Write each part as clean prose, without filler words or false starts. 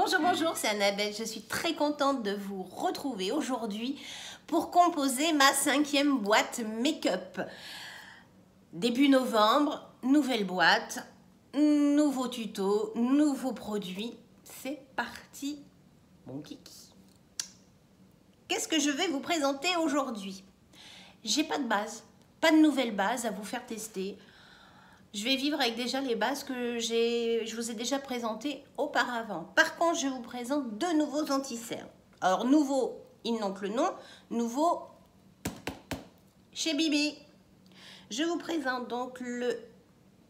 Bonjour, bonjour, c'est Annabelle. Je suis très contente de vous retrouver aujourd'hui pour composer ma 5e boîte make-up. Début novembre, nouvelle boîte, nouveau tuto, nouveaux produits. C'est parti, mon kiki. Qu'est-ce que je vais vous présenter aujourd'hui? J'ai pas de base, pas de nouvelle base à vous faire tester. Je vais vivre avec déjà les bases que je vous ai déjà présentées auparavant. Par contre, je vous présente deux nouveaux anti-cernes. Alors, nouveau, ils n'ont que le nom. Nouveau, chez Bibi. Je vous présente donc le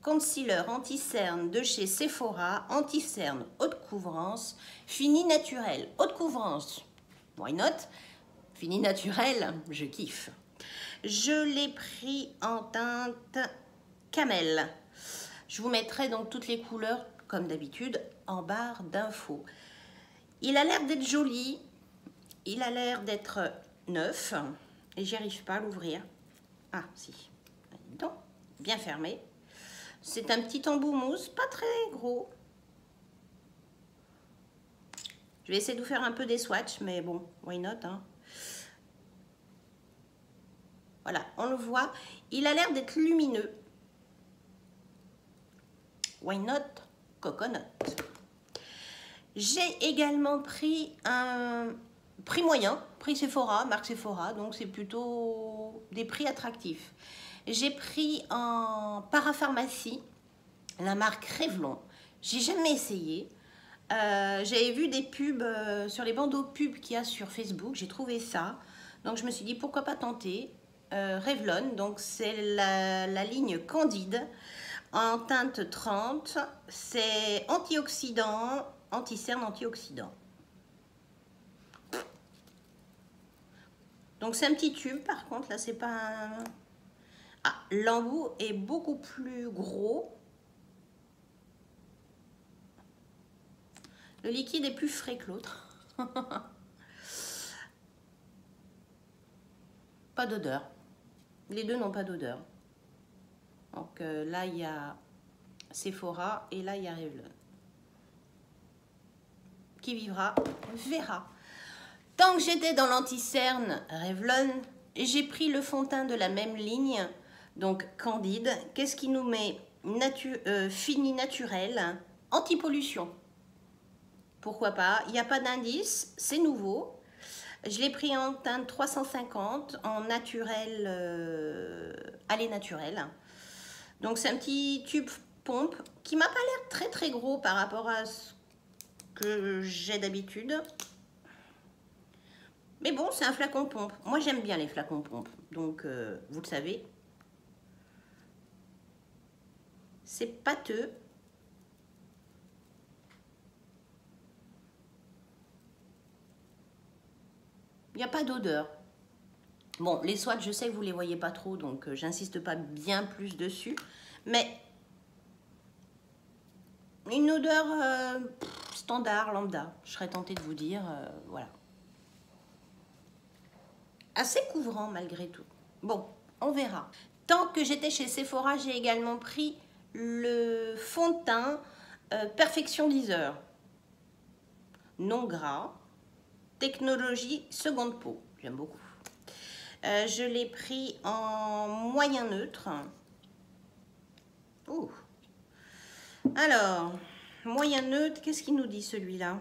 concealer anti-cerne de chez Sephora. Anti-cerne haute couvrance, fini naturel. Haute couvrance, why not? Fini naturel, je kiffe. Je l'ai pris en teinte Camel. Je vous mettrai donc toutes les couleurs, comme d'habitude, en barre d'infos. Il a l'air d'être joli, il a l'air d'être neuf, et j'y arrive pas à l'ouvrir. Ah, si, donc, bien fermé. C'est un petit embout mousse, pas très gros. Je vais essayer de vous faire un peu des swatchs, mais bon, why not, hein. Voilà, on le voit, il a l'air d'être lumineux. Why not coconut? J'ai également pris un prix moyen, prix Sephora, marque Sephora, donc c'est plutôt des prix attractifs. J'ai pris en parapharmacie la marque Revlon. J'ai jamais essayé. J'avais vu des pubs sur les bandeaux pubs qu'il y a sur Facebook, j'ai trouvé ça. Donc je me suis dit pourquoi pas tenter. Revlon, donc c'est la ligne Candide. En teinte 30, c'est antioxydant, anti-cerne, antioxydant. Donc c'est un petit tube, par contre, là c'est pas un... Ah, l'embout est beaucoup plus gros. Le liquide est plus frais que l'autre. Pas d'odeur. Les deux n'ont pas d'odeur. Donc là, il y a Sephora et là, il y a Revlon. Qui vivra, verra. Tant que j'étais dans l'anti-cerne Revlon, j'ai pris le fond de teint de la même ligne, donc Candide. Qu'est-ce qui nous met fini naturel, anti-pollution. Pourquoi pas? Il n'y a pas d'indice, c'est nouveau. Je l'ai pris en teinte 350, en naturel, allée naturelle. Donc c'est un petit tube pompe qui m'a pas l'air très très gros par rapport à ce que j'ai d'habitude. Mais bon, c'est un flacon pompe. Moi j'aime bien les flacons pompe, donc vous le savez. C'est pâteux. Il n'y a pas d'odeur. Bon, les swatchs, je sais que vous ne les voyez pas trop, donc j'insiste pas bien plus dessus. Mais une odeur standard, lambda, je serais tentée de vous dire, voilà. Assez couvrant malgré tout. Bon, on verra. Tant que j'étais chez Sephora, j'ai également pris le fond de teint Perfection Leather. Non gras, technologie seconde peau, j'aime beaucoup. Je l'ai pris en moyen neutre. Ouh. Alors, moyen neutre, qu'est-ce qu'il nous dit celui-là?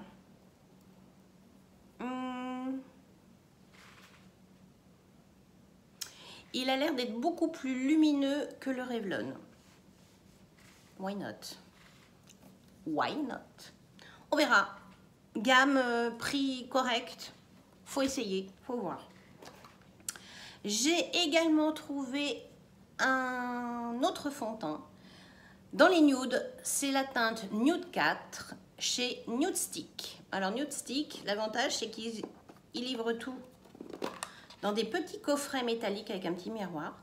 Il a l'air d'être beaucoup plus lumineux que le Revlon. Why not? Why not? On verra. Gamme, prix correct. Faut essayer, faut voir. J'ai également trouvé un autre fond de teint. Dans les nudes, c'est la teinte Nude 4 chez Nude Stick. Alors Nude Stick, l'avantage c'est qu'ils livrent tout dans des petits coffrets métalliques avec un petit miroir.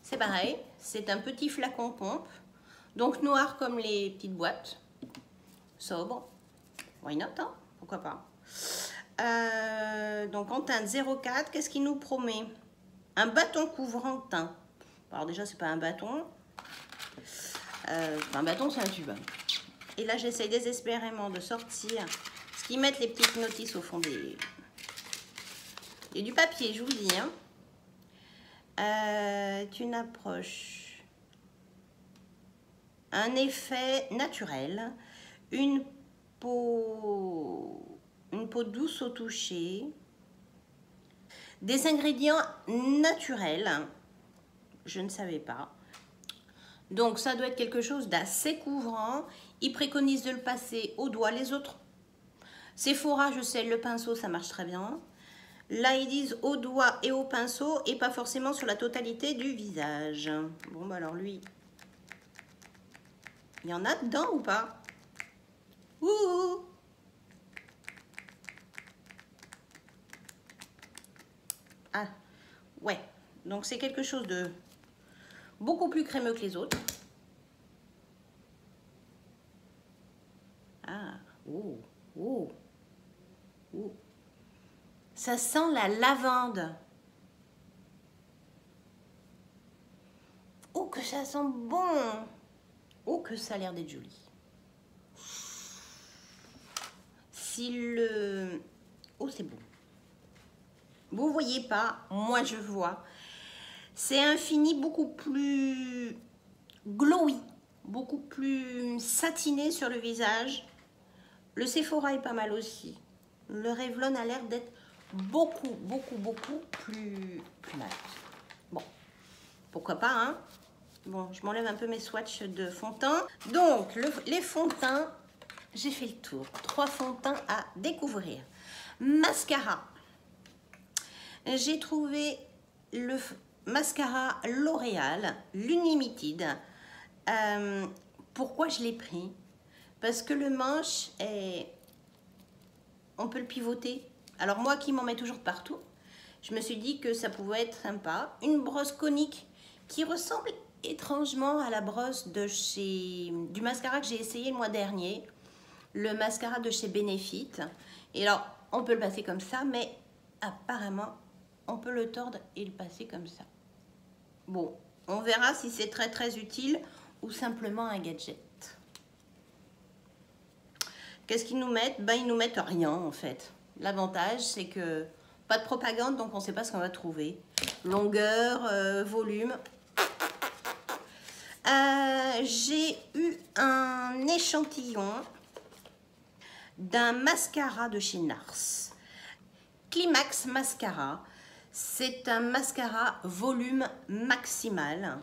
C'est pareil, c'est un petit flacon pompe, donc noir comme les petites boîtes, sobre, why not, hein? Pourquoi pas. Donc en teinte 04, qu'est-ce qu'il nous promet? Un bâton couvrant teint. Alors déjà, c'est pas un bâton. Un bâton, c'est un tube. Et là, j'essaye désespérément de sortir ce qu'ils mettent les petites notices au fond des... Il y a du papier, je vous le dis. Hein. Une approche. Un effet naturel. Une peau douce au toucher. Des ingrédients naturels. Je ne savais pas. Donc, ça doit être quelque chose d'assez couvrant. Ils préconisent de le passer au doigt. Les autres, Sephora, je sais, le pinceau, ça marche très bien. Là, ils disent au doigt et au pinceau et pas forcément sur la totalité du visage. Bon, bah alors lui, il y en a dedans ou pas? Ouh! Ah, ouais. Donc, c'est quelque chose de beaucoup plus crémeux que les autres. Ah, oh, oh, oh. Ça sent la lavande. Oh, que ça sent bon. Oh, que ça a l'air d'être joli. Si le... Oh, c'est bon. Vous voyez pas, moi je vois. C'est un fini beaucoup plus glowy, beaucoup plus satiné sur le visage. Le Sephora est pas mal aussi. Le Revlon a l'air d'être beaucoup plus mat. Bon, pourquoi pas, hein? Bon, je m'enlève un peu mes swatchs de fond de teint. Donc, les fonds de teint, j'ai fait le tour. 3 fonds de teint à découvrir. Mascara. J'ai trouvé le mascara L'Oréal, l'Unlimited. Pourquoi je l'ai pris? Parce que le manche est... On peut le pivoter. Alors moi qui m'en mets toujours partout, je me suis dit que ça pouvait être sympa. Une brosse conique qui ressemble étrangement à la brosse de du mascara que j'ai essayé le mois dernier. Le mascara de chez Benefit. Et alors, on peut le passer comme ça, mais apparemment, on peut le tordre et le passer comme ça. Bon, on verra si c'est très utile ou simplement un gadget. Qu'est-ce qu'ils nous mettent? Ben, ils nous mettent rien en fait. L'avantage, c'est que pas de propagande, donc on ne sait pas ce qu'on va trouver. Longueur, volume. J'ai eu un échantillon d'un mascara de chez NARS. Climax Mascara. C'est un mascara volume maximal.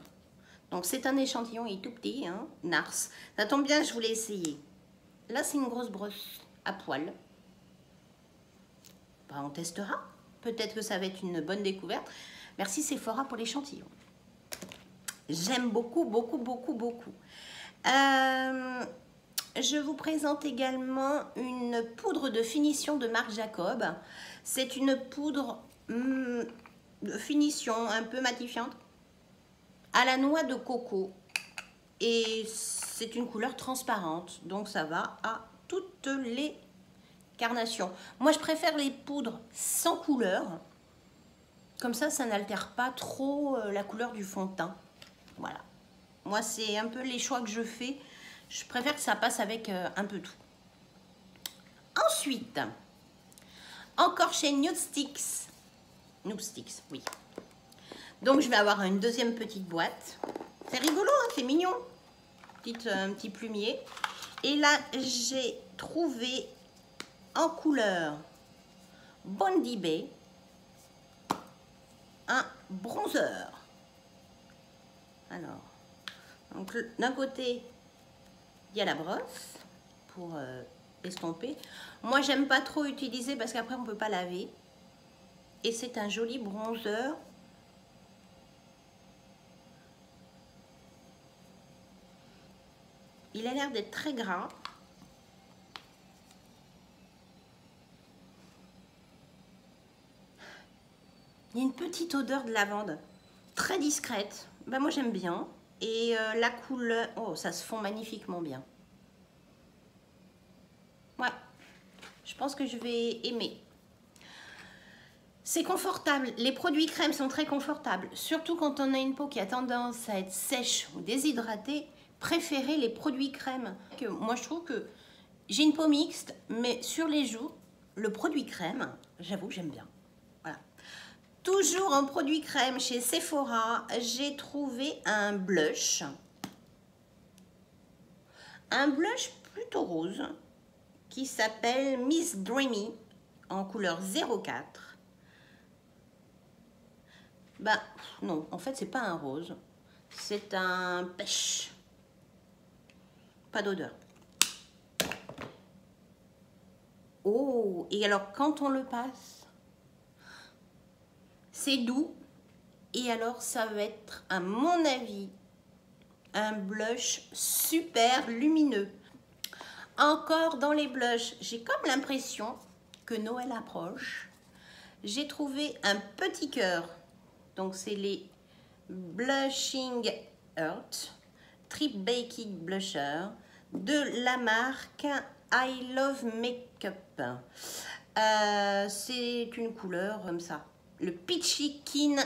Donc c'est un échantillon, il est tout petit, hein, NARS. Ça tombe bien, je voulais essayer. Là, c'est une grosse brosse à poils. Ben, on testera. Peut-être que ça va être une bonne découverte. Merci Sephora pour l'échantillon. J'aime beaucoup. Je vous présente également une poudre de finition de Marc Jacob. C'est une poudre de finition un peu matifiante à la noix de coco. Et c'est une couleur transparente, donc ça va à toutes les carnations. Moi, je préfère les poudres sans couleur. Comme ça n'altère pas trop la couleur du fond de teint. Voilà. Moi, c'est un peu les choix que je fais. Je préfère que ça passe avec un peu tout. Ensuite, encore chez Nude Sticks. Nude Sticks, oui. Donc, je vais avoir une deuxième petite boîte. C'est rigolo, hein, c'est mignon. Un petit plumier. Et là, j'ai trouvé en couleur Bondi Bay un bronzer. Alors, donc d'un côté, il y a la brosse pour estomper. Moi, j'aime pas trop utiliser parce qu'après, on peut pas laver. Et c'est un joli bronzer. Il a l'air d'être très gras. Il y a une petite odeur de lavande, très discrète. Ben, moi, j'aime bien. Et la couleur... Oh, ça se fond magnifiquement bien. Ouais, je pense que je vais aimer. C'est confortable. Les produits crème sont très confortables. Surtout quand on a une peau qui a tendance à être sèche ou déshydratée. préférez les produits crème. Moi, je trouve que j'ai une peau mixte, mais sur les joues, le produit crème, j'avoue que j'aime bien. Voilà. Toujours en produit crème chez Sephora, j'ai trouvé un blush. Un blush plutôt rose qui s'appelle Miss Dreamy en couleur 04. Bah non, en fait c'est pas un rose, c'est un pêche. Pas d'odeur. Oh, et alors quand on le passe, c'est doux. Et alors ça va être, à mon avis, un blush super lumineux. Encore dans les blushs, j'ai comme l'impression que Noël approche. J'ai trouvé un petit cœur. Donc c'est les Blushing Earth Trip Baking Blusher de la marque I Love Makeup. C'est une couleur comme ça, le Peachy Keen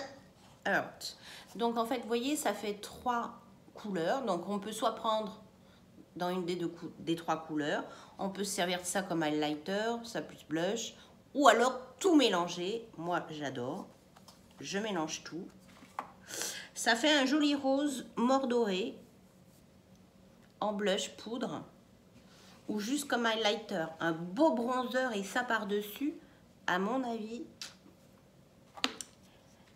Earth. Donc en fait, vous voyez, ça fait 3 couleurs. Donc on peut soit prendre dans une des 3 couleurs, on peut se servir de ça comme highlighter, ça plus blush, ou alors tout mélanger. Moi, j'adore. Je mélange tout. Ça fait un joli rose mordoré en blush poudre ou juste comme highlighter. Un beau bronzer et ça par-dessus. À mon avis,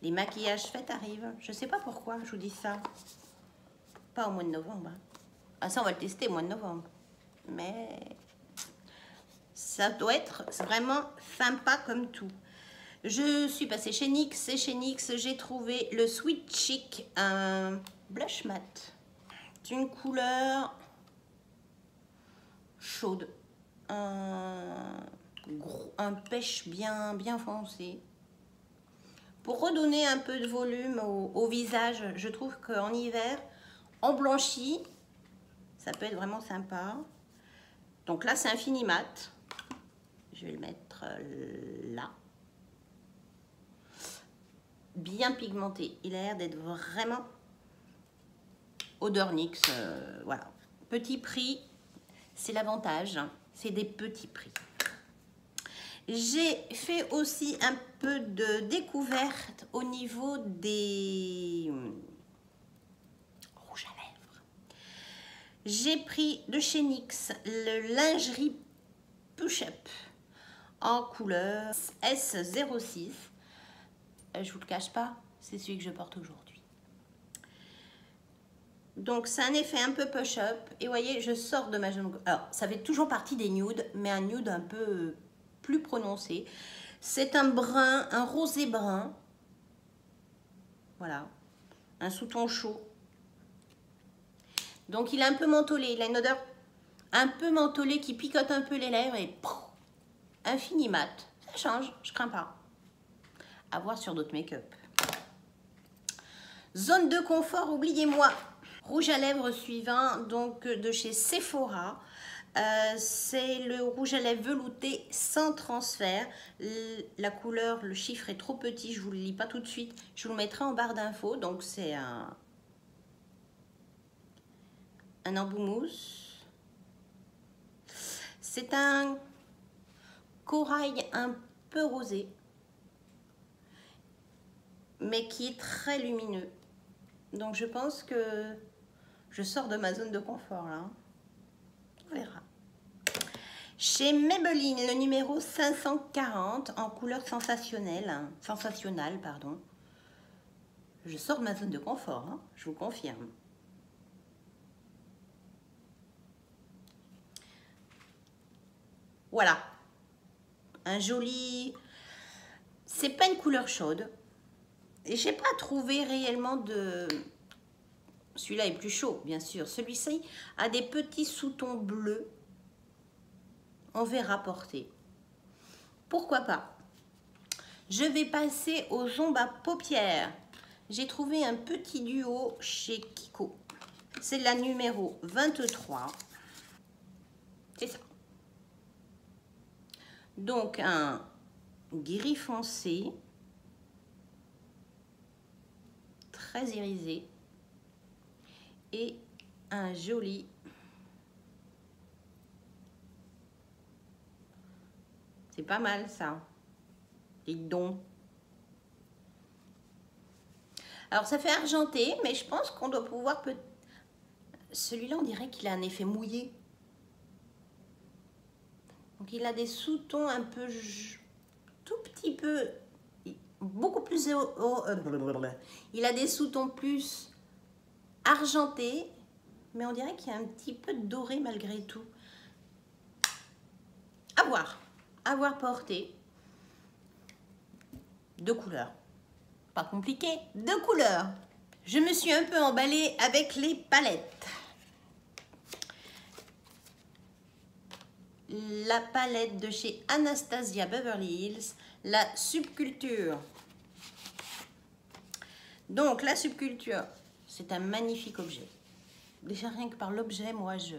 les maquillages faits arrivent. Je sais pas pourquoi je vous dis ça. Pas au mois de novembre. Ah, ça, on va le tester au mois de novembre. Mais ça doit être vraiment sympa comme tout. Je suis passée chez NYX et chez NYX, j'ai trouvé le Sweet Chic, un blush mat. C'est une couleur chaude. Un pêche bien foncé. Pour redonner un peu de volume au visage, je trouve qu'en hiver, en blanchi, ça peut être vraiment sympa. Donc là, c'est un fini mat. Je vais le mettre là. Bien pigmenté. Il a l'air d'être vraiment odeur NYX. Voilà. Petit prix, c'est l'avantage. C'est des petits prix. J'ai fait aussi un peu de découverte au niveau des rouges à lèvres. J'ai pris de chez NYX le lingerie push-up en couleur S06. Je vous le cache pas, c'est celui que je porte aujourd'hui. Donc c'est un effet un peu push-up. Et vous voyez, je sors de ma zone. Alors, ça fait toujours partie des nudes, mais un nude un peu plus prononcé. C'est un brun, un rosé brun. Voilà. Un sous-ton chaud. Donc il est un peu mentholé. Il a une odeur un peu mentholée qui picote un peu les lèvres et pouf, un fini mat. Ça change, je crains pas. À voir sur d'autres make-up. Zone de confort, oubliez-moi. Rouge à lèvres suivant, donc de chez Sephora. C'est le rouge à lèvres velouté sans transfert. La couleur, le chiffre est trop petit, je ne vous le lis pas tout de suite. Je vous le mettrai en barre d'infos. Donc c'est un embout mousse. C'est un corail un peu rosé, mais qui est très lumineux. Donc je pense que je sors de ma zone de confort là. On verra. Chez Maybelline, le numéro 540 en couleur sensationnelle, pardon. Je sors de ma zone de confort, hein, je vous confirme. Voilà. Un joli... C'est pas une couleur chaude. Et j'ai pas trouvé réellement de... Celui-là est plus chaud, bien sûr. Celui-ci a des petits sous-tons bleus. On verra porter. Pourquoi pas? Je vais passer aux ombres à paupières. J'ai trouvé un petit duo chez Kiko. C'est la numéro 23. C'est ça. Donc un gris foncé. Très irisé. Et un joli c'est pas mal ça. Dites donc. Alors ça fait argenté, mais je pense qu'on doit pouvoir celui-là on dirait qu'il a un effet mouillé. Donc il a des sous-tons un peu tout petit peu beaucoup plus il a des sous-tons plus argentés, mais on dirait qu'il y a un petit peu de doré malgré tout. À voir porter. Deux couleurs. Pas compliqué, deux couleurs. Je me suis un peu emballée avec les palettes. La palette de chez Anastasia Beverly Hills, la Subculture. Donc la Subculture, c'est un magnifique objet. Déjà rien que par l'objet, moi je...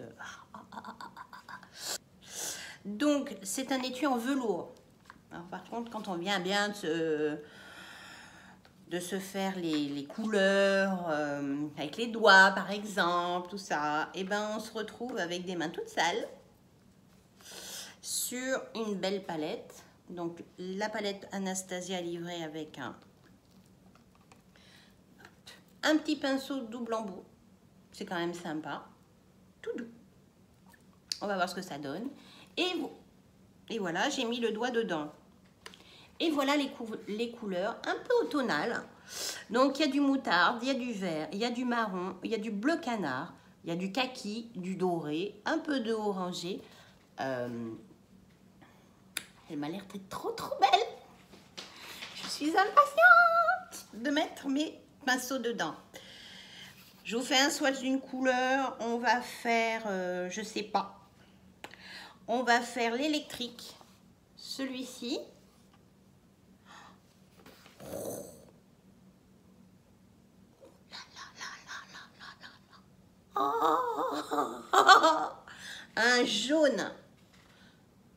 Donc c'est un étui en velours. Alors, par contre, quand on vient bien de se faire les couleurs avec les doigts par exemple, tout ça, et ben on se retrouve avec des mains toutes sales sur une belle palette. Donc la palette Anastasia livrée avec un petit pinceau double embout, c'est quand même sympa, tout doux. On va voir ce que ça donne. Et voilà, j'ai mis le doigt dedans. Et voilà les couleurs un peu automnales. Donc il y a du moutarde, il y a du vert, il y a du marron, il y a du bleu canard, il y a du kaki, du doré, un peu de orangé. Elle m'a l'air trop belle. Je suis impatiente de mettre mes pinceaux dedans. Je vous fais un swatch d'une couleur. On va faire, je sais pas. On va faire l'électrique. Celui-ci. Oh, un jaune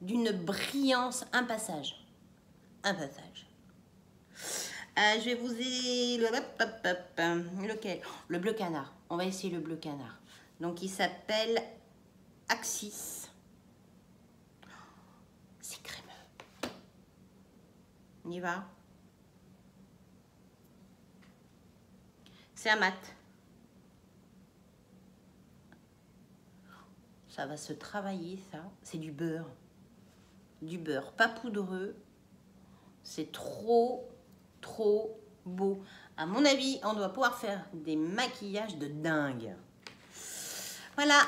d'une brillance, un passage. Je vais vous lequel? Le bleu canard. On va essayer le bleu canard. Donc il s'appelle Axis. C'est crémeux. On y va. C'est un mat. Ça va se travailler, ça. C'est du beurre. Du beurre, pas poudreux. C'est trop beau. À mon avis, on doit pouvoir faire des maquillages de dingue. Voilà,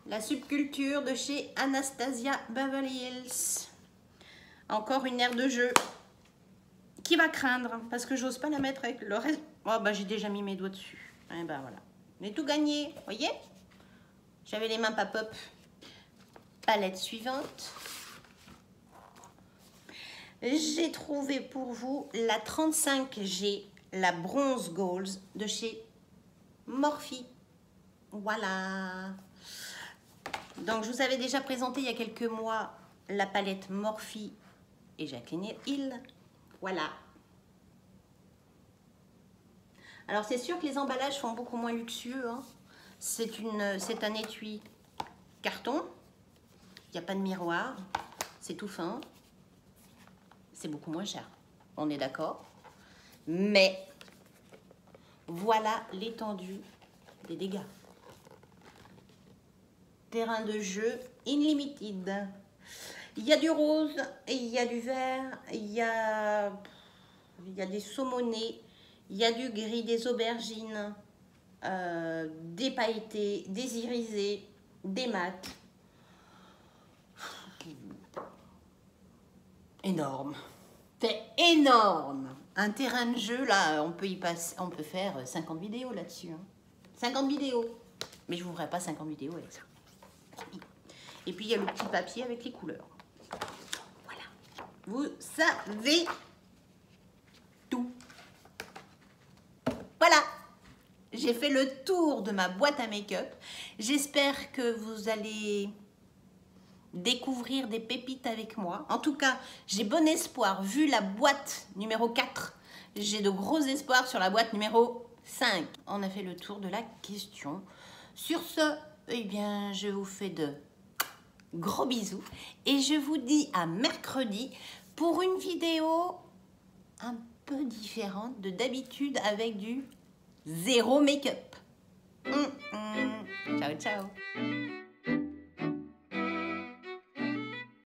la Subculture de chez Anastasia Beverly Hills. Encore une aire de jeu qui va craindre parce que j'ose pas la mettre avec le reste. Oh, bah j'ai déjà mis mes doigts dessus. Et ben voilà. On est tout gagné, voyez? J'avais les mains pas pop. Palette suivante. J'ai trouvé pour vous la 35G, la Bronze Goals de chez Morphe. Voilà. Donc, je vous avais déjà présenté il y a quelques mois la palette Morphe et Jacqueline Hill. Voilà. Alors, c'est sûr que les emballages font beaucoup moins luxueux. Hein. C'est un étui carton. Il n'y a pas de miroir. C'est tout fin. C'est beaucoup moins cher. On est d'accord. Mais voilà l'étendue des dégâts. Terrain de jeu unlimited. Il y a du rose, il y a du vert, il y a des saumonés, il y a du gris, des aubergines, des pailletés, des irisés, des mats. Énorme. C'est énorme. Un terrain de jeu, là, on peut y passer, on peut faire 50 vidéos là-dessus. Hein. 50 vidéos. Mais je ne vous ferai pas 50 vidéos avec ça. Et puis, il y a le petit papier avec les couleurs. Voilà. Vous savez tout. Voilà. J'ai fait le tour de ma boîte à make-up. J'espère que vous allez découvrir des pépites avec moi. En tout cas, j'ai bon espoir. Vu la boîte numéro 4, j'ai de gros espoirs sur la boîte numéro 5. On a fait le tour de la question Sur ce, eh bien, je vous fais de gros bisous et je vous dis à mercredi pour une vidéo un peu différente de d'habitude avec du zéro make-up. Ciao, ciao.